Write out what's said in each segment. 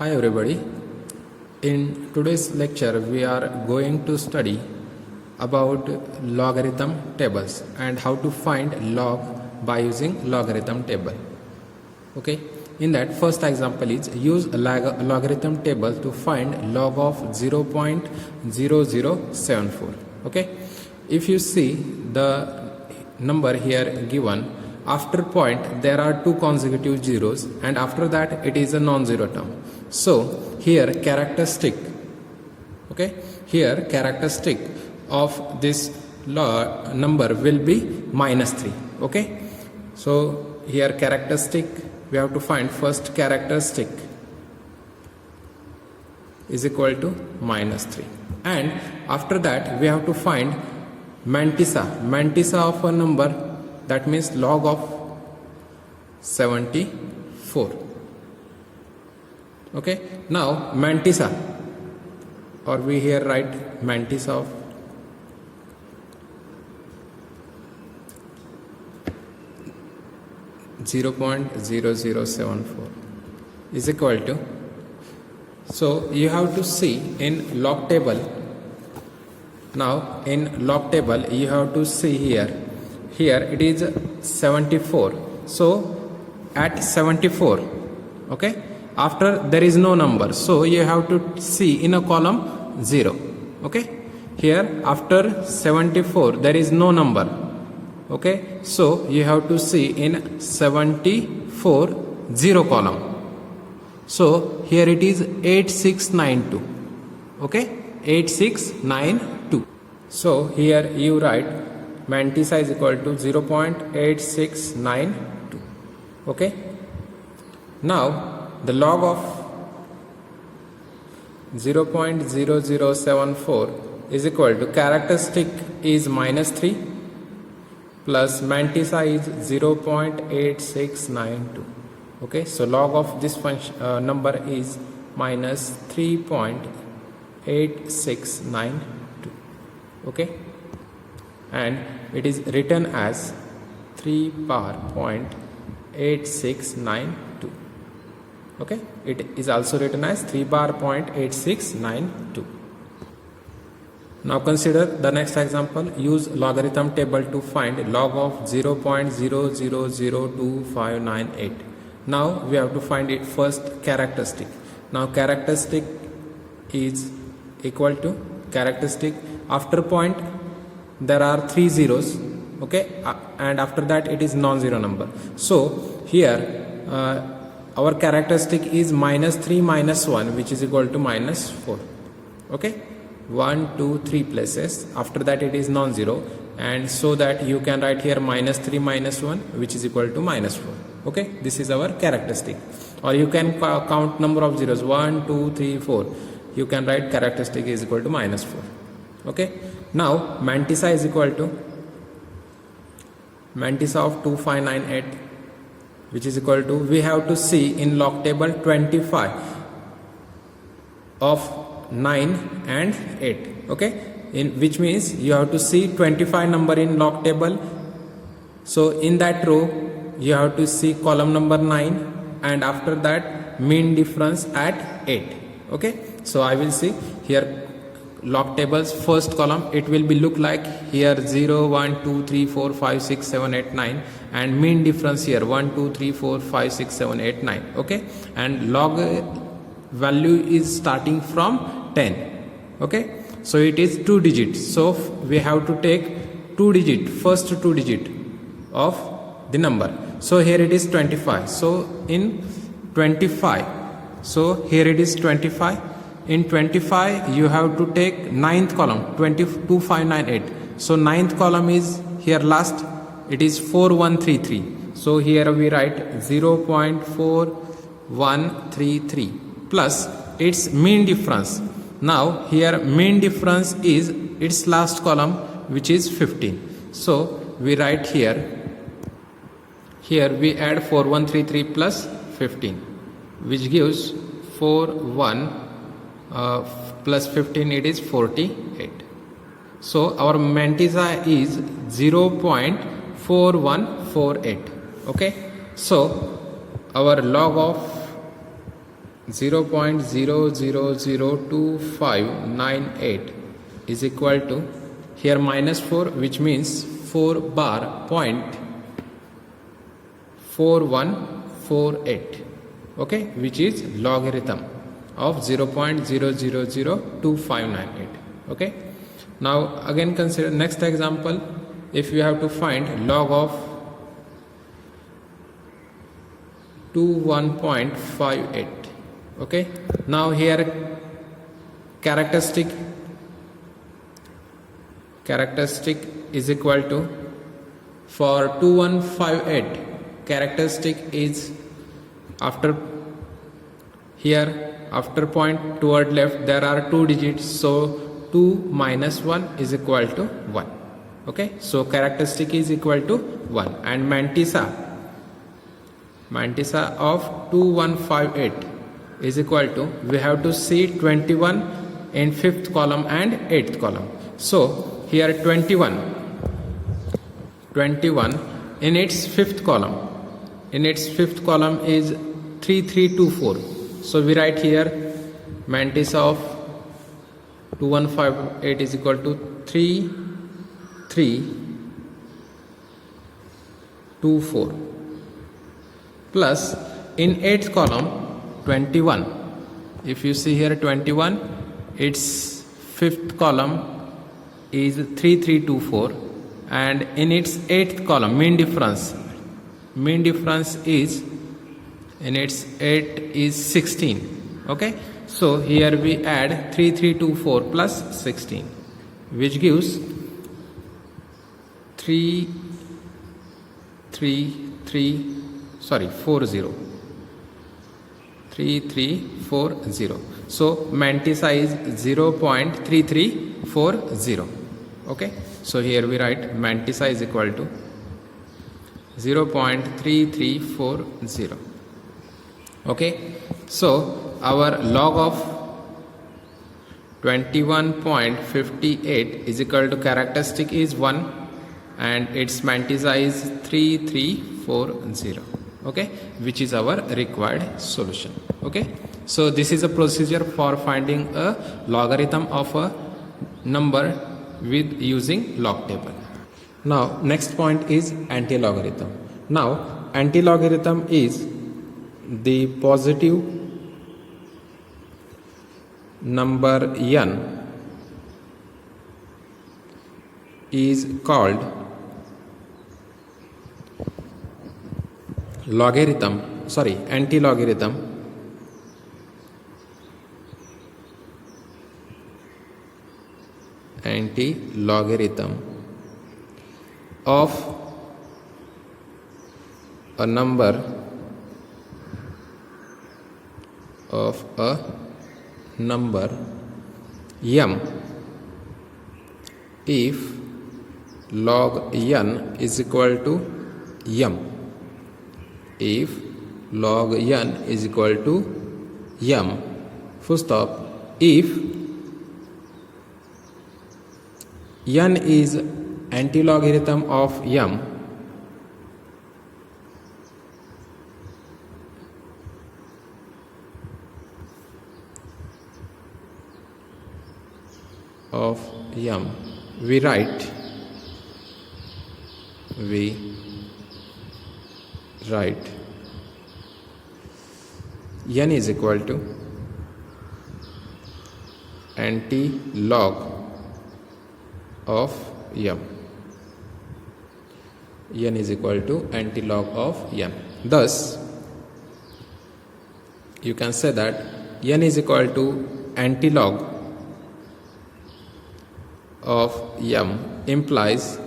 Hi everybody. In today's lecture we are going to study about logarithm tables and how to find log by using logarithm table. Okay. In that first example is use a logarithm table to find log of 0.0074. Okay. If you see the number here given, after point there are two consecutive zeros and after that it is a non-zero term. So here characteristic of this number will be -3. Okay, so here characteristic we have to find first characteristic is equal to -3, and after that we have to find mantissa of a number, that means log of 74. Okay, now mantissa, or we here write mantissa of (0.0074) is equal to. So you have to see in log table. Now in log table you have to see here it is 74. So at 74, okay, after there is no number, so you have to see in a column 0. Okay, here after 74 there is no number. Okay, so you have to see in 74 0 column. So here it is 8692. Okay, 8692. So here you write mantissa is equal to 0.8692. Okay, now the log of 0.0074 is equal to characteristic is -3 plus mantissa is 0.8692. Okay, so log of this number is -3.8692. okay, and it is written as 3 bar 0.8692. okay, it is also written as 3 bar 0.8692. Now consider the next example. Use logarithm table to find log of 0.000259. Now we have to find it first characteristic. Now characteristic is equal to characteristic, after point there are 3 zeros, okay, and after that it is non-zero number. So here our characteristic is -3 -1, which is equal to -4. okay, 1 2 3 places, after that it is non-zero, and so that you can write here -3 -1, which is equal to -4. okay, this is our characteristic, or you can count number of zeros 1 2 3 4. You can write characteristic is equal to -4. okay, now mantissa is equal to mantissa of 2598, which is equal to, we have to see in log table 25 of 9 and 8. okay, in which means you have to see 25 number in log table. So in that row you have to see column number 9, and after that mean difference at 8. okay, so I will see here log tables first column, it will be look like here 0 1 2 3 4 5 6 7 8 9, and mean difference here 1 2 3 4 5 6 7 8 9. okay, and log value is starting from 10. okay, so it is 2 digits, so we have to take 2 digit, first 2 digit of the number. So here it is 25. So in 25, so here it is 25. In 25 you have to take ninth column 2598. So ninth column is here last, it is 4133. So here we write 0.4133 plus its mean difference. Now here mean difference is its last column, which is 15. So we write here we add 4133 plus 15, which gives 41 plus 15, it is 48. So our mantissa is 0.4148. okay, so our log of 0.000258 is equal to, here minus 4, which means 4 bar point 4148, okay, which is logarithm of 0.000258, okay. Now again consider next example. If you have to find log of 21.58, okay. Now here characteristic is equal to, for 2158 characteristic is after point toward left there are 2 digits, so 2 minus 1 is equal to 1, okay. So characteristic is equal to 1, and mantissa of 2158 is equal to, we have to see 21 in 5th column and 8th column. So here 21 in its 5th column is 3324. So we write here mantissa of 2158 is equal to 3324 plus in 8th column 21. If you see here 21, its 5th column is 3324, and in its 8th column mean difference is, in its 8 is 16, okay. So here we add 3324 plus 16, which gives 3340. So mantissa is 0.3340, okay. So here we write mantissa is equal to 0.3340, okay. So our log of 21.58 is equal to characteristic is 1 and its mantissa is 3340, okay, which is our required solution, okay. So this is a procedure for finding a logarithm of a number with using log table. Now next point is anti-logarithm. Now anti-logarithm is the positive number n is called anti-logarithm of a number m if log n is equal to m. If log n is equal to m, full stop, if n is anti-logarithm of m, we write n is equal to anti-log of m. N is equal to anti-log of m. Thus, you can say that n is equal to anti-log of m implies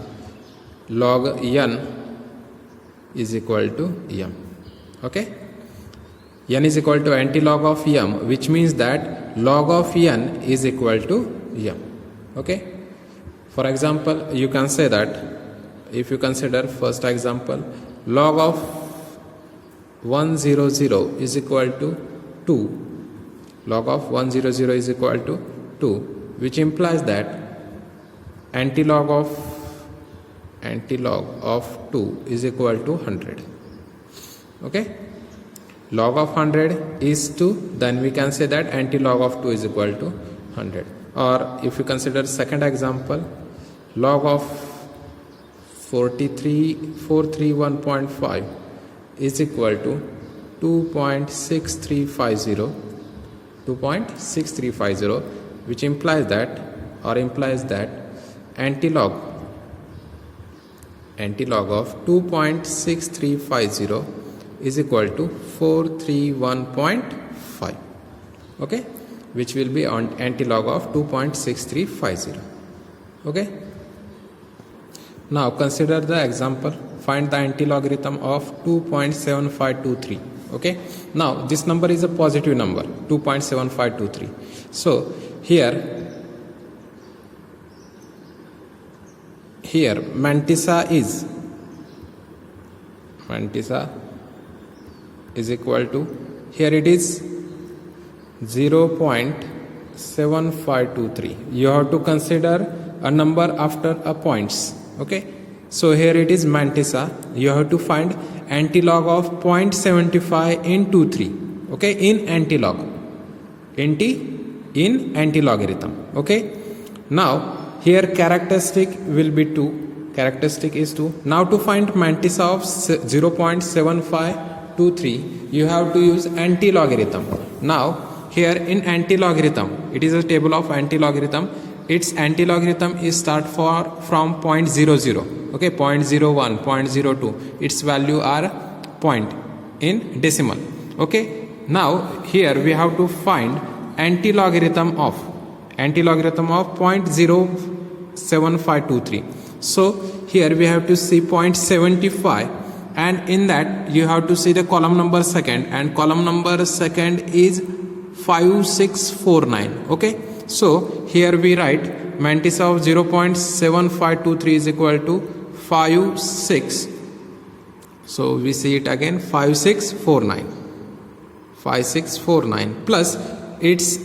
log n is equal to m, okay. N is equal to anti-log of m, which means that log of n is equal to m, okay. For example, you can say that if you consider first example, log of 100 is equal to 2, log of 100 is equal to 2, which implies that anti-log of 2 is equal to 100, okay. log of 100 is 2, then we can say that anti-log of 2 is equal to 100. Or if you consider second example, log of 431.5 is equal to 2.6350, which implies that anti-log of 2.6350 is equal to 431.5, okay, which will be on anti-log of 2.6350. okay. Now consider the example, find the anti-logarithm of 2.7523. okay. Now this number is a positive number, 2.7523. so here mantissa is equal to, here it is 0.7523. you have to consider a number after a points, okay. So here it is mantissa, you have to find anti-log of 0.75 into 3, okay, in anti-logarithm, okay. Now here characteristic will be 2, characteristic is 2. Now to find mantissa of 0.7523, you have to use anti-logarithm. Now here in anti-logarithm, it is a table of anti-logarithm. Its anti-logarithm is start from 0.00, okay, 0.01, 0.02. its value are point in decimal, okay. Now here we have to find anti-logarithm of 0.07523. so here we have to see 0.75, and in that you have to see the column number second, and column number second is 5649, okay. So here we write mantissa of 0.7523 is equal to 56, so we see it again, 5649 plus its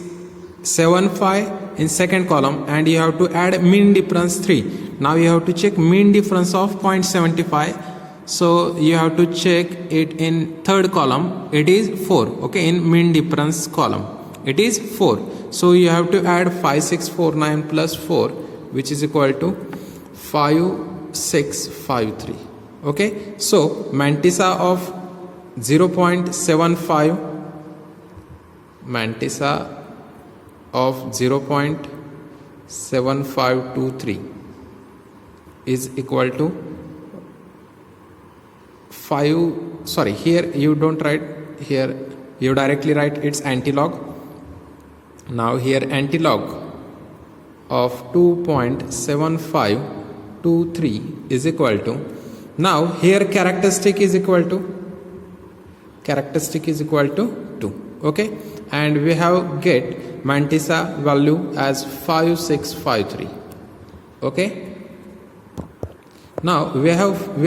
75 in second column, and you have to add mean difference 3. Now you have to check mean difference of 0.75, so you have to check it in third column, it is 4, okay, in mean difference column it is 4, so you have to add 5649 plus 4, which is equal to 5653, okay. So mantissa of 0.7523 is equal to 5, sorry, here you don't write, here you directly write its anti-log. Now here anti-log of 2.7523 is equal to, now here characteristic is equal to 2, okay, and we have get mantissa value as 5653, okay. Now we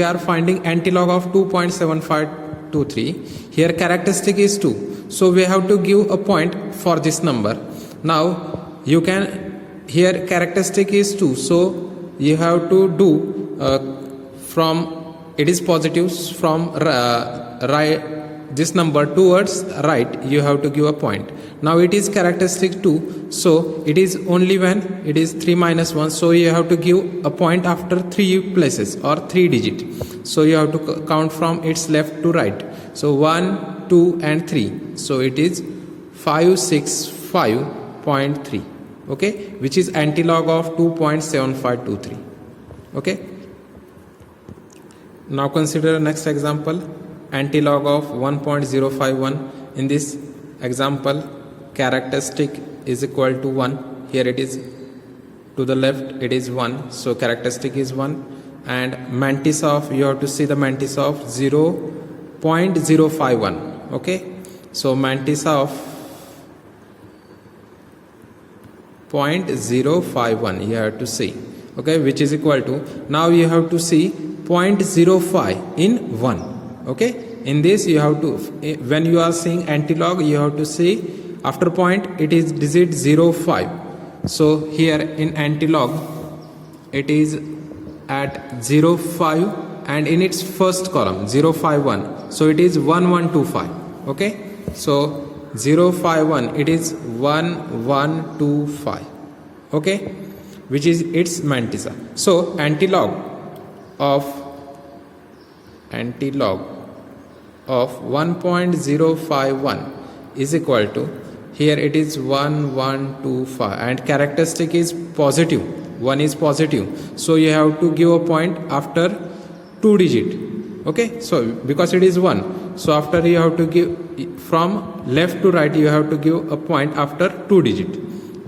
are finding anti-log of 2.7523. here characteristic is 2, so we have to give a point for this number. Now you can, here characteristic is 2, so you have to do from, it is positive, from right, this number towards right, you have to give a point. Now it is characteristic 2, so it is only when it is 3 minus 1, so you have to give a point after 3 places or 3 digit, so you have to count from its left to right, so 1, 2 and 3, so it is 565.3, okay, which is anti-log of 2.7523, okay. Now consider next example, anti-log of 1.051. in this example characteristic is equal to 1, here it is to the left, it is 1, so characteristic is 1, and mantissa of, you have to see the mantissa of 0.051, okay. So mantissa of 0.051 you have to see, okay, which is equal to, now you have to see 0.05 in 1, okay. In this you have to, when you are seeing anti-log, you have to see after point it is digit 05, so here in anti-log it is at 05, and in its first column 051, so it is 1125, Okay, so 0 5 1, it is 1 1 2 5. Okay, which is its mantissa. So antilog of 1.051 is equal to, here it is 1 1 2 5 and characteristic is positive, 1 is positive, so you have to give a point after 2 digit. Okay, so because it is 1, so after you have to give, from left to right you have to give a point after 2 digit.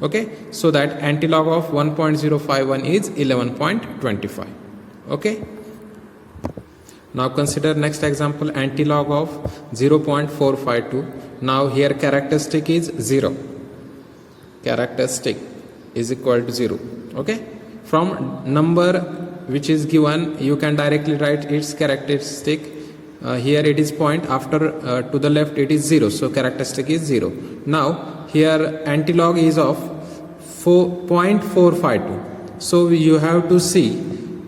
Okay, so that antilog of 1.051 is 11.25. Okay, now consider next example, antilog of 0.452. Now here characteristic is 0, characteristic is equal to 0. Okay, from number which is given you can directly write its characteristic. Here it is point, after to the left it is 0, so characteristic is 0. Now here antilog is of 0.452, so you have to see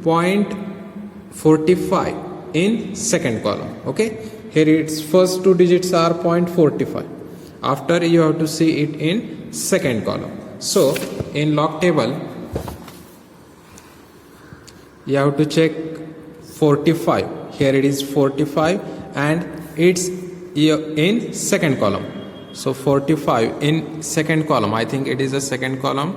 0.45 in second column. Okay, here its first 2 digits are 0.45, after you have to see it in second column. So in log table you have to check 45, here it is 45 and it's in second column. So 45 in second column, I think it is a second column.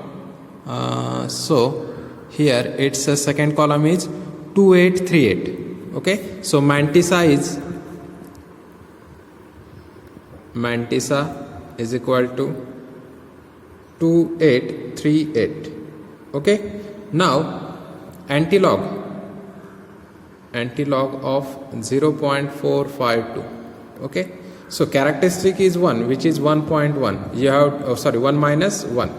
So here it's a second column is 2838. Okay, so mantissa is equal to 2838. Okay, now antilog of 0.452. Okay, so characteristic is 1, which is 1.1. You have 1 minus 1.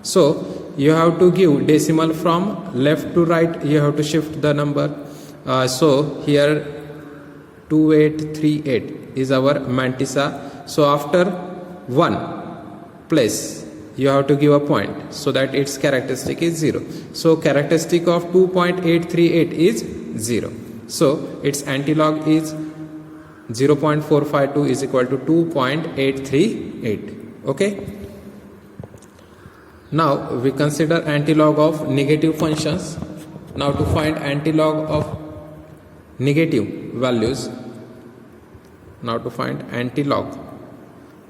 So you have to give decimal from left to right, you have to shift the number. So here 2838 is our mantissa. So after 1 place you have to give a point, so that its characteristic is 0. So characteristic of 2.838 is 0. So its antilog is 0.452 is equal to 2.838. Okay, now we consider antilog of negative functions. Now to find antilog of negative values, now to find antilog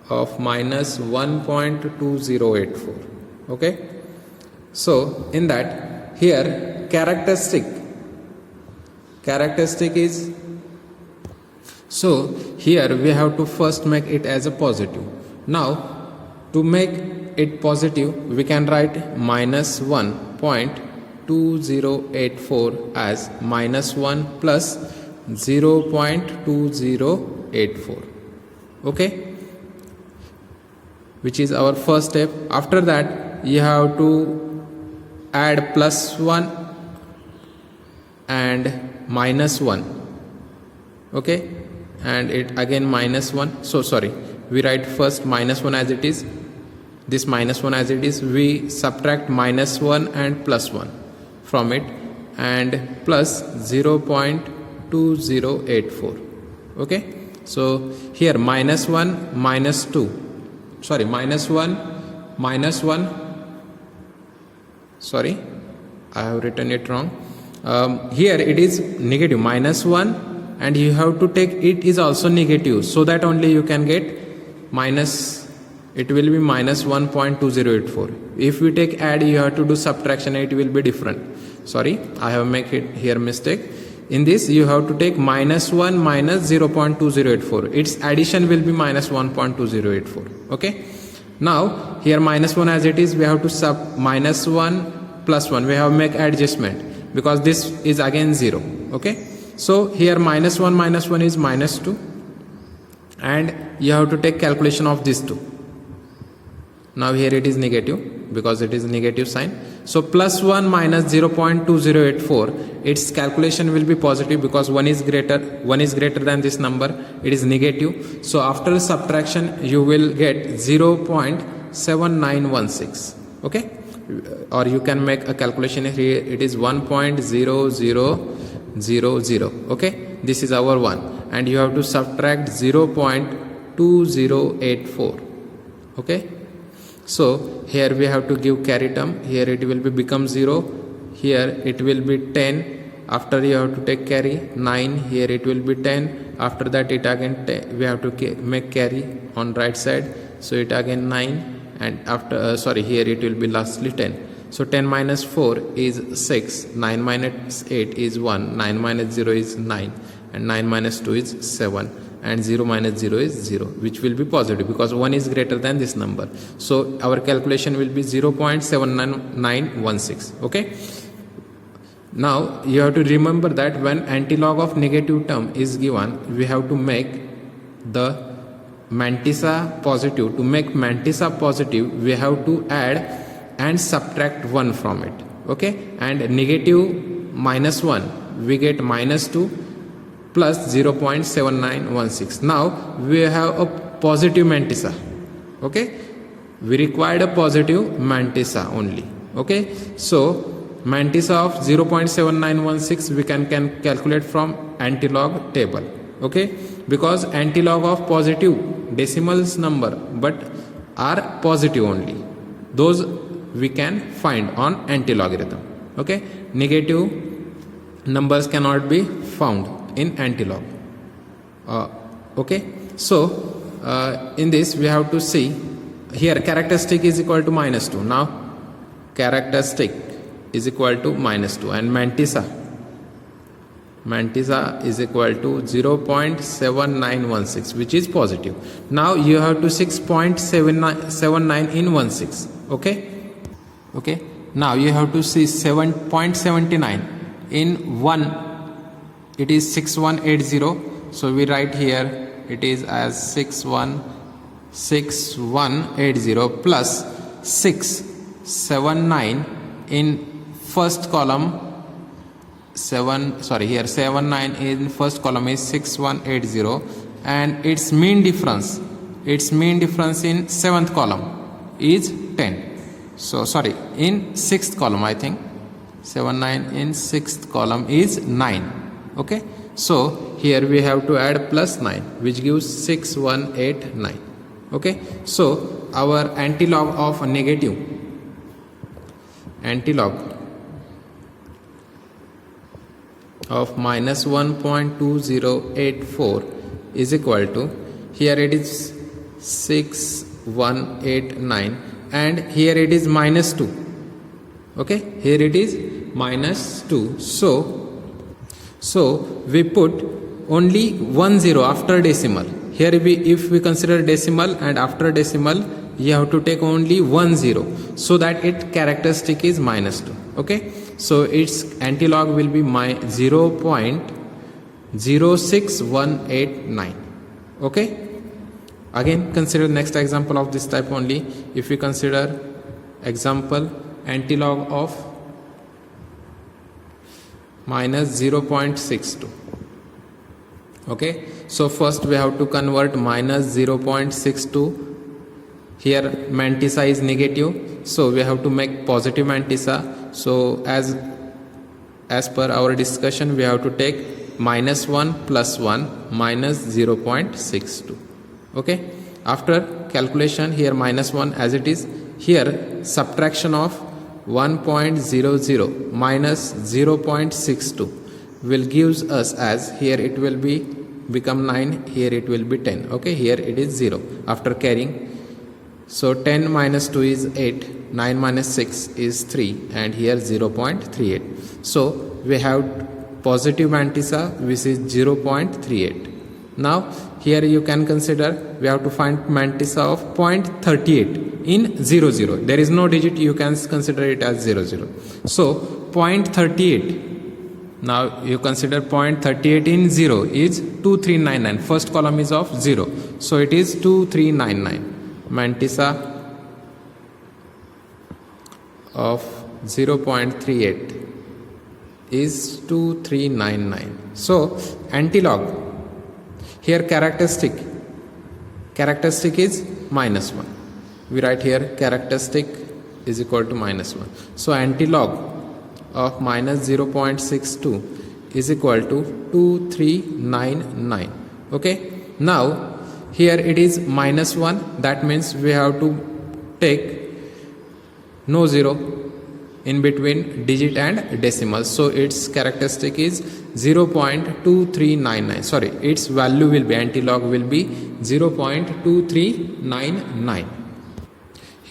of minus 1.2084. Okay, so in that, here characteristic is, so here we have to first make it as a positive. Now to make it positive we can write minus 1.2084 as minus 1 plus 0.2084. Okay, which is our first step. After that you have to add plus 1 and minus 1. Okay, and it again minus 1. So sorry, we write first minus 1 as it is, this minus 1 as it is, we subtract minus 1 and plus 1 from it and plus 0.2084. Okay, so here minus 1 minus 2, sorry, minus 1 minus 1, sorry, I have written it wrong. Here it is negative minus 1 and you have to take it is also negative, so that only you can get minus, it will be minus 1.2084. If we take add, you have to do subtraction, it will be different. Sorry, I have make it here mistake. In this you have to take minus 1 minus 0.2084, its addition will be minus 1.2084. Okay, now here minus 1 as it is, we have to sub minus 1 plus 1, we have make adjustment because this is again 0. Okay, so here minus 1 is minus 2 and you have to take calculation of these two. Now here it is negative because it is negative sign. So plus 1 minus 0.2084, its calculation will be positive because 1 is greater than this number, it is negative. So after subtraction you will get 0.7916. Okay, or you can make a calculation here, it is 1.0000. Okay, this is our 1 and you have to subtract 0.7916 0.2084. Okay, so here we have to give carry term. Here it will be become 0, here it will be 10, after you have to take carry 9, here it will be 10, after that it again we have to make carry on right side, so it again 9, and after here it will be lastly 10. So 10 minus 4 is 6, 9 minus 8 is 1, 9 minus 0 is 9, and 9 minus 2 is 7, and 0 minus 0 is 0, which will be positive because 1 is greater than this number. So our calculation will be 0.7916. Okay, now you have to remember that when antilog of negative term is given, we have to make the mantissa positive. To make mantissa positive, we have to add and subtract 1 from it. Okay, and negative minus 1, we get minus 2 plus 0.7916. Now we have a positive mantissa. Okay, we required a positive mantissa only. Okay, so mantissa of 0.7916 we can calculate from antilog table. Okay, because antilog of positive decimals number but are positive only, those we can find on antilogarithm. Okay, negative numbers cannot be found in antilog. Okay, so in this we have to see here characteristic is equal to minus 2. Now characteristic is equal to minus 2 and mantissa is equal to 0.7916, which is positive. Now you have to 6.79 in 16. Okay, now you have to see 7.79 in 1, it is 6180. So we write here it is as 6180 plus 679 in first column 79 in first column is 6180, and its mean difference in 7th column is 10. So in 6th column I think 79 in 6th column is 9. Okay, so here we have to add plus 9, which gives 6189. Okay, so our antilog of negative of minus 1.2084 is equal to, here it is 6189 and here it is minus 2. Okay, here it is minus 2. So we put only 1 0 after decimal. Here if we consider decimal, and after decimal you have to take only 1 0, so that its characteristic is minus 2. Okay, so its antilog will be 0.06189. Okay, again consider next example of this type only. If we consider example antilog of minus 0.62. Okay, so first we have to convert minus 0.62. Here mantissa is negative, so we have to make positive mantissa. So as per our discussion, we have to take minus 1 plus 1 minus 0.62. Okay, after calculation here minus 1 as it is, here subtraction of 1.00 minus 0.62 will gives us as, here it will be become 9, here it will be 10. Okay, here it is 0 after carrying. So 10 minus 2 is 8, 9 minus 6 is 3, and here 0.38. So we have positive mantissa which is 0.38. Now here you can consider, we have to find mantissa of 0.38 in 0 0. There is no digit, you can consider it as 0 0. So 0.38, now you consider 0.38 in 0 is 2399. First column is of 0, so it is 2399. Mantissa of 0.38 is 2399. So antilog, here characteristic is minus 1. We write here characteristic is equal to minus 1. So antilog of minus 0.62 is equal to 2399. Okay, now here it is -1, that means we have to take no zero in between digit and decimal, so its characteristic is 0.2399. sorry, its value will be, anti-log will be 0.2399.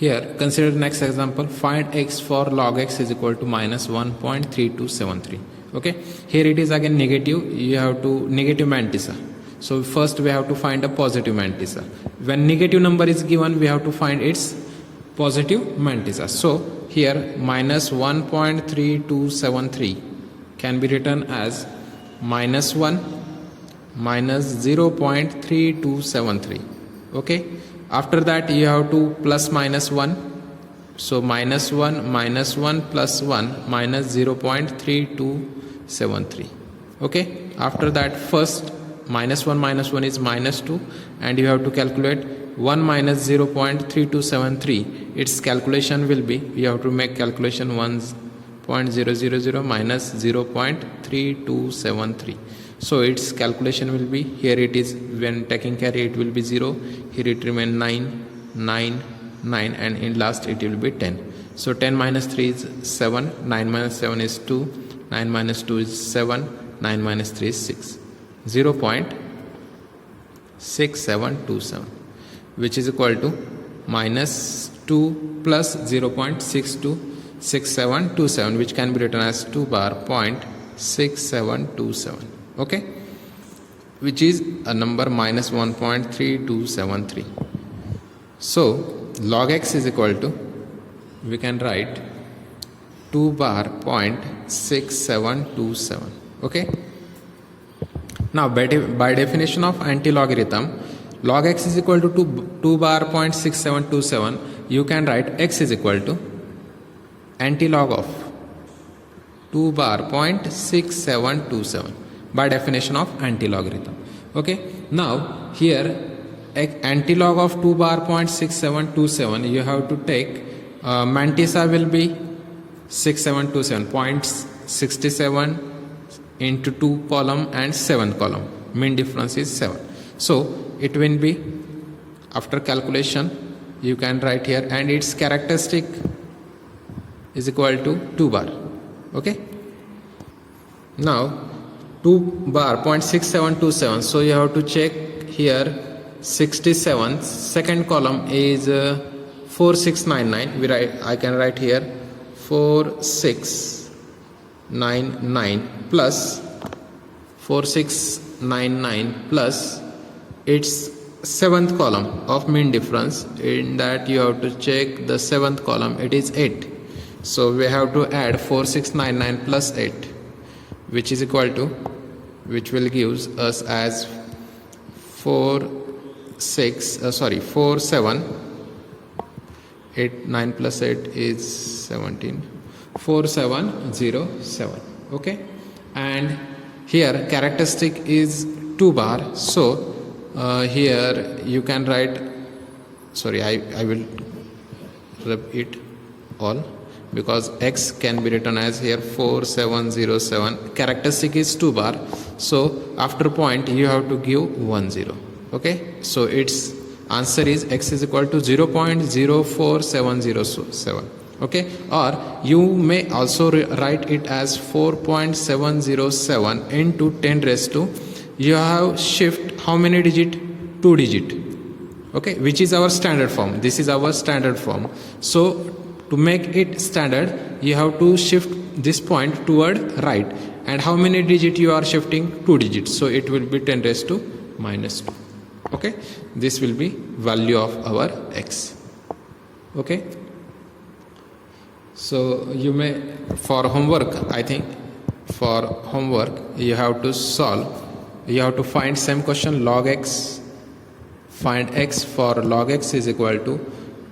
Here consider next example. Find x for log x is equal to -1.3273. okay, here it is again negative, you have to negative mantissa. So first we have to find a positive mantissa. When negative number is given, we have to find its positive mantissa. So here -1.3273 can be written as -1 minus 0.3273. okay, after that you have to plus -1, so -1 minus 1 plus 1 minus 0.3273. okay, after that first -1 minus 1 is -2, and you have to calculate 1 minus 0.3273. its calculation will be, you have to make calculation 1.000 minus 0.3273. so its calculation will be, here it is, when taking carry it will be 0, here it remain 9, 9, 9, and in last it will be 10. So 10 minus 3 is 7, 9 minus 7 is 2, 9 minus 2 is 7, 9 minus 3 is 6. 0.6727, which is equal to -2 plus 0.626727, which can be written as 2 bar 0.6727. okay, which is a number -1.3273. so log x is equal to, we can write 2 bar 0.6727. okay, now by definition of anti-logarithm, log x is equal to 2 bar 0.6727. you can write x is equal to anti-log of 2 bar 0.6727 by definition of anti-logarithm. okay, now here anti-log of 2 bar 0.6727, you have to take mantissa will be 6727, 0.67 into 2 column and 7 column, mean difference is 7. so it will be, after calculation you can write here, and its characteristic is equal to 2 bar. okay, now 2 bar 0.6727, so you have to check here 67, second column is 4699. I can write here 4699 plus 4699 plus its seventh column of mean difference. In that you have to check the seventh column, it is 8. So we have to add 4699 plus 8, which is equal to, which will gives us as 47. 8 9 plus 8 is 17. 4707. okay, and here characteristic is 2 bar. So here you can write, sorry, I will repeat all, because x can be written as here 4707. characteristic is 2 bar, so after point you have to give 10. okay, so its answer is x is equal to 0.04707. okay, or you may also write it as 4.707 into 10 raised to, you have shift how many digit? 2 digit. okay, which is our standard form. This is our standard form. So to make it standard, you have to shift this point toward right, and how many digit you are shifting? 2 digits, so it will be 10 raised to -2. okay, this will be value of our x. okay, so you may, for homework, I think for homework you have to solve, you have to find same question, log x, find x for log x is equal to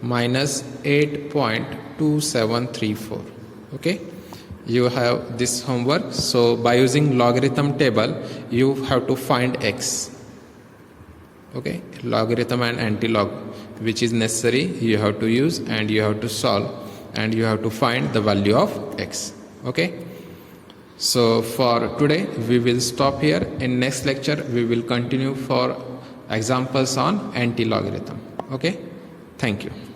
-8.2734. okay, you have this homework. So by using logarithm table you have to find x. okay, logarithm and anti-log, which is necessary, you have to use, and you have to solve, and you have to find the value of x. okay, so for today we will stop here. In next lecture we will continue for examples on anti-logarithm. Okay, thank you.